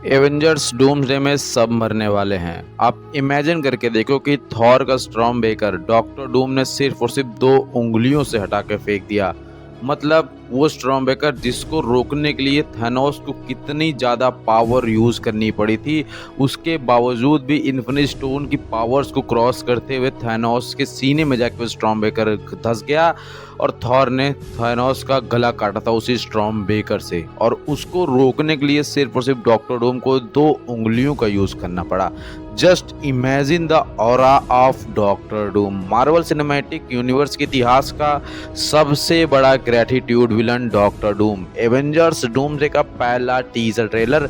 Avengers doomsday में सब मरने वाले हैं। आप इमेजिन करके देखो कि थॉर का स्टॉर्म बेकर डॉक्टर डूम ने सिर्फ और सिर्फ 2 उंगलियों से हटा के फेंक दिया। मतलब वो स्टॉर्म बेकर जिसको रोकने के लिए थैनोस को कितनी ज़्यादा पावर यूज़ करनी पड़ी थी, उसके बावजूद भी इन्फिनिटी स्टोन की पावर्स को क्रॉस करते हुए थैनोस के सीने में जाके वो स्टॉर्म बेकर धंस गया और थॉर ने थैनोस का गला काटा था उसी स्टॉर्म बेकर से। और उसको रोकने के लिए सिर्फ और सिर्फ डॉक्टर डूम को 2 उंगलियों का यूज़ करना पड़ा। Just imagine the aura of doctor Doom. Marvel cinematic universe के इतिहास का सबसे बड़ा gratitude villain doctor Doom. Avengers doomsday का पहला टीजर ट्रेलर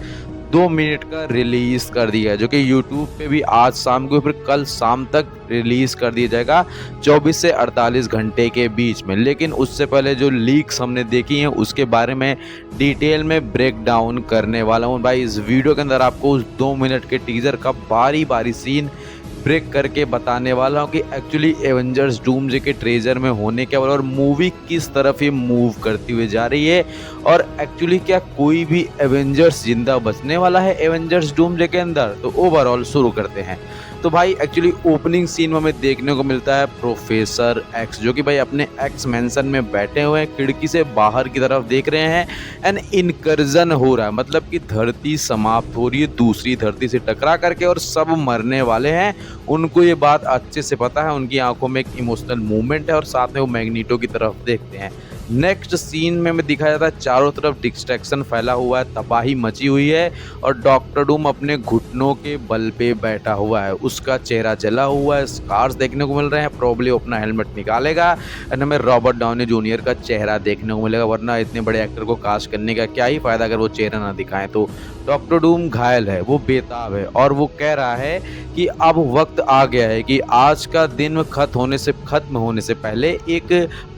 2 मिनट का रिलीज कर दिया है, जो कि यूट्यूब पे भी आज शाम को फिर कल शाम तक रिलीज कर दिया जाएगा 24 से 48 घंटे के बीच में। लेकिन उससे पहले जो लीक्स हमने देखी हैं उसके बारे में डिटेल में ब्रेक डाउन करने वाला हूँ। भाई इस वीडियो के अंदर आपको उस 2 मिनट के टीजर का बारी बारी सीन ब्रेक करके बताने वाला हूँ कि एक्चुअली एवेंजर्स डूम्सडे के ट्रेजर में होने क्या वाला और मूवी किस तरफ ये मूव करती हुई जा रही है, और एक्चुअली क्या कोई भी एवेंजर्स जिंदा बचने वाला है एवेंजर्स डूम्सडे के अंदर। तो ओवरऑल शुरू करते हैं। तो भाई एक्चुअली ओपनिंग सीन में हमें देखने को मिलता है प्रोफेसर एक्स, जो कि भाई अपने एक्स मैंसन में बैठे हुए हैं, खिड़की से बाहर की तरफ देख रहे हैं। एन इनकर्जन हो रहा है, मतलब कि धरती समाप्त हो रही है दूसरी धरती से टकरा करके और सब मरने वाले हैं। उनको ये बात अच्छे से पता है, उनकी आंखों में एक इमोशनल मूवमेंट है और साथ में वो मैग्नीटो की तरफ देखते हैं। नेक्स्ट सीन में हमें दिखाया जाता है चारों तरफ डिस्ट्रैक्शन फैला हुआ है, तबाही मची हुई है और डॉक्टर डूम अपने घुटनों के बल पे बैठा हुआ है। उसका चेहरा जला हुआ है, स्कार्स देखने को मिल रहे हैं। प्रॉब्ली अपना हेलमेट निकालेगा एंड हमें रॉबर्ट डाउनी जूनियर का चेहरा देखने को मिलेगा, वरना इतने बड़े एक्टर को कास्ट करने का क्या ही फायदा अगर वो चेहरा ना दिखाएं। तो डॉक्टर डूम घायल है, वो बेताब है और वो कह रहा है कि अब वक्त आ गया है कि आज का दिन खत्म होने से पहले एक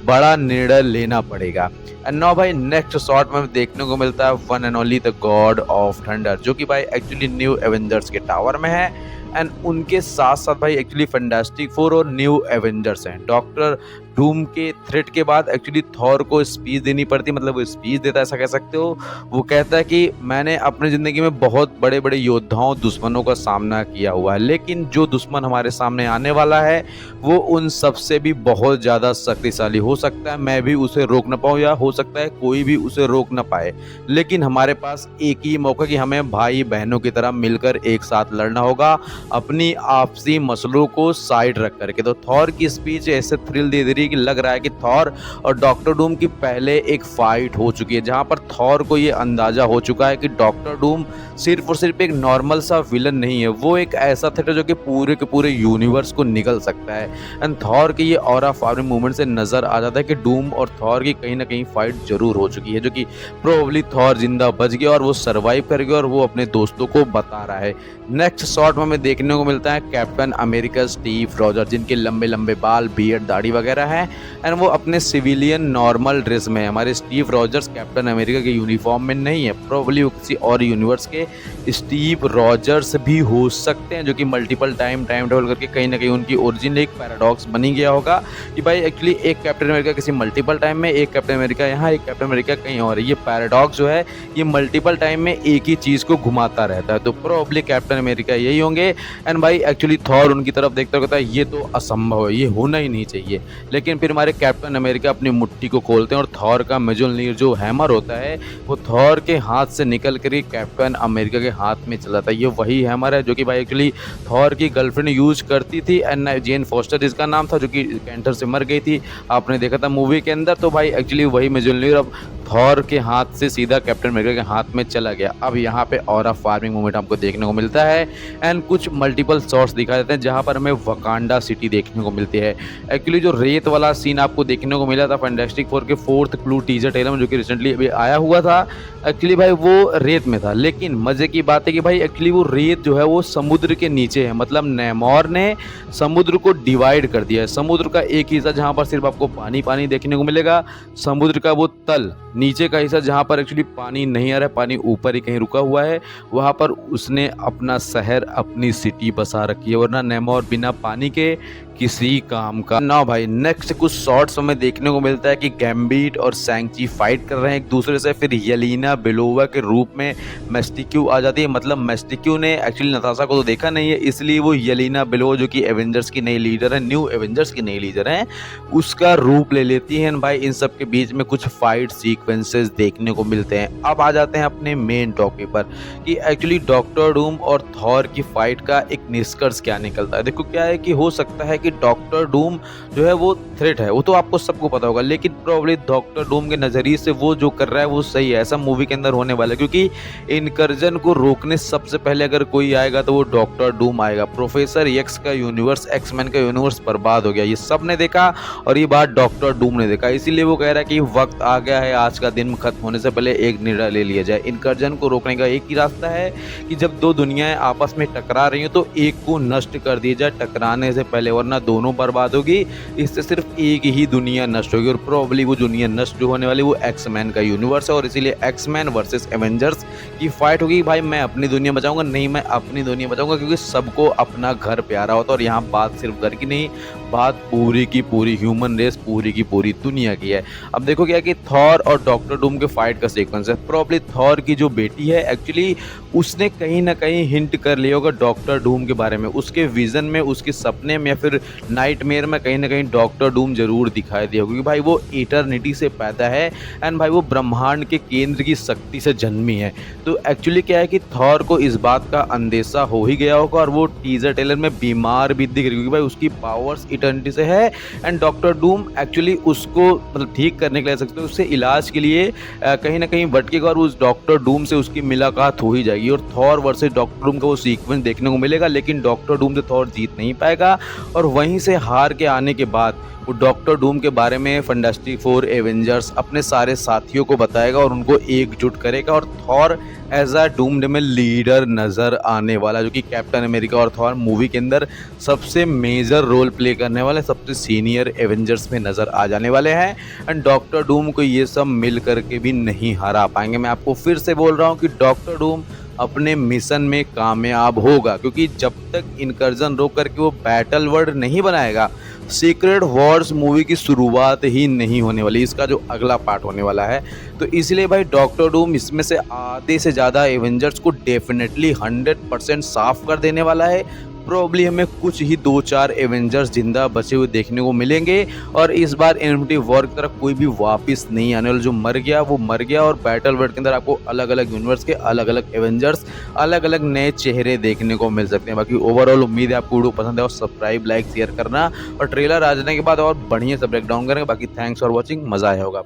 बड़ा निर्णय लेना पड़ेगा। एंड नाउ भाई नेक्स्ट शॉट में देखने को मिलता है one and only the God of thunder, जो कि भाई एक्चुअली न्यू एवेंजर्स के टावर में है। एंड उनके साथ साथ भाई एक्चुअली फैंटास्टिक फोर और न्यू एवेंजर्स हैं। डॉक्टर डूम के थ्रेट के बाद एक्चुअली थॉर को स्पीच देनी पड़ती, मतलब वो स्पीच देता है ऐसा कह सकते हो। वो कहता है कि मैंने अपनी ज़िंदगी में बहुत बड़े बड़े योद्धाओं दुश्मनों का सामना किया हुआ है, लेकिन जो दुश्मन हमारे सामने आने वाला है वो उन सबसे भी बहुत ज़्यादा शक्तिशाली हो सकता है। मैं भी उसे रोक ना पाऊँ या हो सकता है कोई भी उसे रोक ना पाए, लेकिन हमारे पास एक ही मौका कि हमें भाई बहनों की तरह मिलकर एक साथ लड़ना होगा, अपनी आपसी मसलों को साइड रख करके। तो थॉर की स्पीच ऐसे थ्रिल दे रही है कि लग रहा है कि थॉर और डॉक्टर डूम की पहले एक फाइट हो चुकी है, जहां पर थॉर को ये अंदाजा हो चुका है कि डॉक्टर डूम सिर्फ और सिर्फ एक नॉर्मल सा विलन नहीं है, वो एक ऐसा थ्रेट है जो कि पूरे के पूरे यूनिवर्स को निगल सकता है। एंड थॉर के ये ऑरा फार्मिंग मूवमेंट से नजर आ जाता है कि डूम और थॉर की कहीं ना कहीं फाइट जरूर हो चुकी है, जो कि प्रोबेबली थॉर जिंदा बच गया और वो सरवाइव कर गया और वो अपने दोस्तों को बता रहा है। नेक्स्ट शॉट में हमें देखने को मिलता है कैप्टन अमेरिका स्टीव रॉजर, जिनके लंबे लंबे बाल, बियर्ड, दाढ़ी वगैरह है। एंड वो अपने सिविलियन नॉर्मल ड्रेस में है। हमारे स्टीव रॉजर्स कैप्टन अमेरिका के यूनिफॉर्म में नहीं है, प्रोबेबली वो किसी और यूनिवर्स के स्टीव रॉजर्स भी हो सकते हैं, जो कि मल्टीपल टाइम ट्रेवल करके कहीं ना कहीं उनकी ओरिजिन एक पैराडॉक्स बनी गया होगा कि भाई एक्चुअली एक कैप्टन अमेरिका किसी मल्टीपल टाइम में, एक कैप्टन अमेरिका यहाँ, एक कैप्टन अमेरिका कहीं और। ये पैराडॉक्स जो है ये मल्टीपल टाइम में एक ही चीज़ को घुमाता रहता है, तो प्रोबेबली कैप्टन अमेरिका यही होंगे। एंड भाई एक्चुअली थॉर उनकी तरफ देखता कहता है ये तो असंभव है, ये होना ही नहीं चाहिए। लेकिन फिर हमारे कैप्टन अमेरिका अपनी मुट्ठी को खोलते हैं और थॉर का मिजोल्नीर जो हैमर होता है वो थॉर के हाथ से निकल कर कैप्टन अमेरिका के हाथ में चला जाता है। ये वही हैमर है जो कि भाई एक्चुअली थॉर की गर्लफ्रेंड यूज करती थी, एंड जेन फोस्टर जिसका नाम था, जो कि कैंसर से मर गई थी, आपने देखा था मूवी के अंदर। तो भाई एक्चुअली वही मिजोल्नीर अब थॉर के हाथ से सीधा कैप्टन अमेरिका के हाथ में चला गया। अब यहाँ पे ऑरा फार्मिंग मूवमेंट हमको देखने को मिलता है एंड कुछ मल्टीपल शॉट्स दिखा देते हैं जहाँ पर हमें वकांडा सिटी देखने को मिलती है। एक्चुअली जो रेत वाला सीन आपको देखने को मिला था फैंटास्टिक फोर के 4th क्लू टीजर ट्रेलर में, जो कि रिसेंटली अभी आया हुआ था, एक्चुअली भाई वो रेत में था। लेकिन मजे की बात है कि भाई एक्चुअली वो रेत जो है वो समुद्र के नीचे है, मतलब नेमोर ने समुद्र को डिवाइड कर दिया है। समुद्र का एक हिस्सा जहाँ पर सिर्फ आपको पानी पानी देखने को मिलेगा, समुद्र का वो तल नीचे का हिस्सा जहाँ पर एक्चुअली पानी नहीं आ रहा है, पानी ऊपर ही कहीं रुका हुआ है, वहाँ पर उसने अपना शहर, अपनी सिटी बसा रखी है। वरना नेमोर बिना पानी के किसी काम का ना भाई। नेक्स्ट कुछ शॉट्स हमें देखने को मिलता है कि गैम्बिट और शैंग-ची फाइट कर रहे हैं एक दूसरे से। फिर येलेना बेलोवा के रूप में मिस्टिक्यू आ जाती है। मतलब मिस्टिक्यू ने एक्चुअली नताशा को तो देखा नहीं है, इसलिए वो येलेना बेलोवा जो कि एवेंजर्स की नई लीडर है, न्यू एवेंजर्स की नई लीडर है, उसका रूप ले लेती है। भाई इन सब के बीच में कुछ फाइट सीक्वेंसेस देखने को मिलते हैं। अब आ जाते हैं अपने मेन टॉपिक पर कि एक्चुअली डॉक्टर डूम और थॉर की फाइट का एक निष्कर्ष क्या निकलता है। देखो क्या है कि हो सकता है कि डॉक्टर डूम जो है वो थ्रेट है, वो तो आपको सबको पता होगा, लेकिन प्रॉब्ली डॉक्टर डूम के नज़रिए से वो जो कर रहा है वो सही है। ऐसा मूवी के अंदर होने वाला है, क्योंकि इनकर्जन को रोकने सबसे पहले अगर कोई आएगा तो वो डॉक्टर डूम आएगा। प्रोफेसर एक्स का यूनिवर्स, एक्समैन का यूनिवर्स बर्बाद हो गया, ये सब ने देखा और ये बात डॉक्टर डूम ने देखा। इसीलिए वो कह रहा है कि वक्त आ गया है, आज का दिन खत्म होने से पहले एक निर्णय ले लिया जाए। इनकर्जन को रोकने का एक ही रास्ता है कि जब दो दुनियाएं आपस में टकरा रही हो तो एक को नष्ट कर दिया जाए टकराने से पहले, वरना दोनों बर्बाद होगी। इससे सिर्फ एक ही दुनिया नष्ट होगी और प्रॉब्ली वो दुनिया नष्ट जो होने वाली वो एक्समैन का यूनिवर्स है। और इसीलिए एक्समैन वर्सेस एवेंजर्स की फाइट होगी। भाई मैं अपनी दुनिया बचाऊंगा, नहीं मैं अपनी दुनिया बचाऊंगा, क्योंकि सबको अपना घर प्यारा होता है। और यहाँ बात सिर्फ घर की नहीं, बात पूरी की पूरी ह्यूमन रेस, पूरी की पूरी दुनिया की है। अब देखो क्या कि थॉर और डॉक्टर डूम के फाइट का सीक्वेंस है। प्रॉब्ली थॉर की जो बेटी है एक्चुअली उसने कहीं ना कहीं हिंट कर लिया होगा डॉक्टर डूम के बारे में। उसके विजन में, उसके सपने में या फिर नाइटमेयर में कहीं ना कहीं डॉक्टर डूम जरूर दिखाई दिया, क्योंकि भाई वो इटर्निटी से पैदा है एंड भाई वो ब्रह्मांड के केंद्र की शक्ति से जन्मी है। तो एक्चुअली क्या है कि थॉर को इस बात का अंदेशा हो ही गया होगा और वो टीजर ट्रेलर में बीमार भी दिख रही, क्योंकि भाई उसकी पावर्स इटर्निटी से है एंड डॉक्टर डूम एक्चुअली उसको मतलब ठीक करने के लिए सकते हैं, उससे इलाज के लिए कहीं ना कहीं भटकेगा और उस डॉक्टर डूम से उसकी मुलाकात हो ही जाएगी और थॉर वर्सेस डॉक्टर डूम का वो सीक्वेंस देखने को मिलेगा। लेकिन डॉक्टर डूम से थॉर जीत नहीं पाएगा और वहीं से हार के आने के बाद वो डॉक्टर डूम के बारे में फैंटास्टिक फोर एवेंजर्स अपने सारे साथियों को बताएगा और उनको एकजुट करेगा और थॉर एज अ डूम्ड में लीडर नज़र आने वाला, जो कि कैप्टन अमेरिका और थॉर मूवी के अंदर सबसे मेजर रोल प्ले करने वाले, सबसे सीनियर एवेंजर्स में नज़र आ जाने वाले हैं। एंड डॉक्टर डूम को ये सब मिल करके भी नहीं हरा पाएंगे। मैं आपको फिर से बोल रहा हूँ कि डॉक्टर डूम अपने मिशन में कामयाब होगा, क्योंकि जब तक इनकर्जन रोक करके वो बैटल वर्ड नहीं बनाएगा, सीक्रेट वॉर्स मूवी की शुरुआत ही नहीं होने वाली, इसका जो अगला पार्ट होने वाला है। तो इसलिए भाई डॉक्टर डूम इसमें से आधे से ज़्यादा एवेंजर्स को डेफिनेटली 100% साफ कर देने वाला है। प्रॉब्ली हमें कुछ ही 2-4 एवेंजर्स जिंदा बचे हुए देखने को मिलेंगे और इस बार इन्फिनिटी वॉर की तरफ कोई भी वापस नहीं आने वाला। जो मर गया वो मर गया और बैटल वर्ल्ड के अंदर आपको अलग अलग यूनिवर्स के अलग अलग एवेंजर्स, अलग अलग नए चेहरे देखने को मिल सकते हैं। बाकी ओवरऑल उम्मीद है आपको वीडियो पसंद है और सब्सक्राइब, लाइक, शेयर करना और ट्रेलर आ जाने के बाद और बढ़िया से ब्रेकडाउन करेंगे। बाकी थैंक्स फॉर वॉचिंग, मज़ा आया होगा।